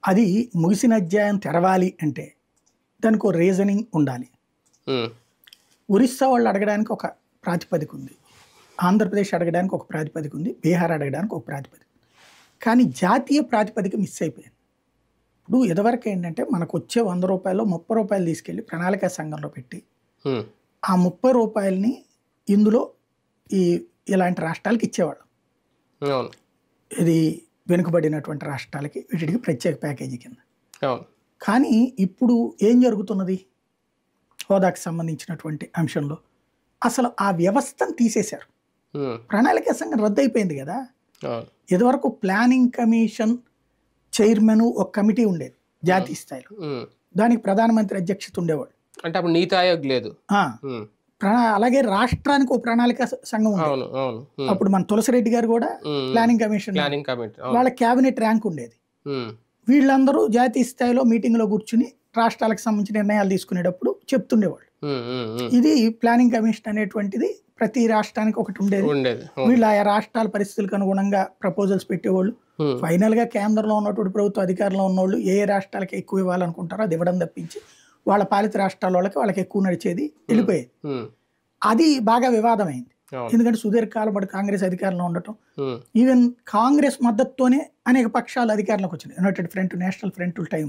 అది ముగిసిన అధ్యాయం తెరవాలి అంటే దానికి ఒక రీజనింగ్ ఉండాలి. ఒరిస్సా వాళ్ళు అడగడానికి ఒక ప్రాతిపదిక ఉంది, ఆంధ్రప్రదేశ్ అడగడానికి ఒక ప్రాతిపదిక ఉంది, బీహార్ అడగడానికి ఒక ప్రాతిపదిక. కానీ జాతీయ ప్రాతిపదిక మిస్ అయిపోయింది. ఇప్పుడు ఇదివరకు ఏంటంటే మనకు వచ్చే 100 రూపాయలు 30 రూపాయలు తీసుకెళ్ళి ప్రణాళికా సంఘంలో పెట్టి ఆ 30 రూపాయలని ఇందులో ఇలాంటి రాష్ట్రాలకి ఇచ్చేవాళ్ళం. ఇది వెనుకబడినటువంటి రాష్ట్రాలకి వీటికి ప్రత్యేక ప్యాకేజీ కింద. కానీ ఇప్పుడు ఏం జరుగుతున్నది, హోదాకు సంబంధించినటువంటి అంశంలో అసలు ఆ వ్యవస్థను తీసేశారు. ప్రణాళికా సంఘం రద్దు అయిపోయింది కదా. ఇదివరకు ప్లానింగ్ కమిషన్ చైర్మన్ ఒక కమిటీ ఉండేది జాతీయ స్థాయిలో, దానికి ప్రధానమంత్రి అధ్యక్షత ఉండేవాడు. అంటే అప్పుడు నీతి ఆయోగ్ లేదు. అలాగే రాష్ట్రానికి ఒక ప్రణాళిక సంఘం ఉండేది. అప్పుడు మన తులసిరెడ్డి గారు కూడా ప్లానింగ్ కమిషన్, వాళ్ళ క్యాబినెట్ ర్యాంక్ ఉండేది. వీళ్ళందరూ జాతీయ స్థాయిలో మీటింగ్ లో కూర్చుని రాష్ట్రాలకు సంబంధించిన నిర్ణయాలు తీసుకునేటప్పుడు చెప్తుండేవాళ్ళు. ఇది ప్లానింగ్ కమిషన్ అనేటువంటిది ప్రతి రాష్ట్రానికి ఒకటి ఉండేది. వీళ్ళు ఆయా రాష్ట్రాల పరిస్థితులకు అనుగుణంగా ప్రపోజల్స్ పెట్టేవాళ్ళు. ఫైనల్ గా కేంద్రంలో ఉన్నటువంటి ప్రభుత్వ అధికారంలో ఉన్నవాళ్ళు ఏ రాష్ట్రాలకి ఎక్కువ ఇవ్వాలనుకుంటారో అది ఇవ్వడం తప్పించి వాళ్ళ పాలిత రాష్ట్రాల వాళ్ళకి ఎక్కువ నడిచేది వెళ్ళిపోయేది. అది బాగా వివాదమైంది. ఎందుకంటే సుదీర్ఘకాలం పాటు కాంగ్రెస్ అధికారంలో ఉండటం, ఈవెన్ కాంగ్రెస్ మద్దతుతోనే అనేక పక్షాలు అధికారంలోకి వచ్చినాయి. United front, national front time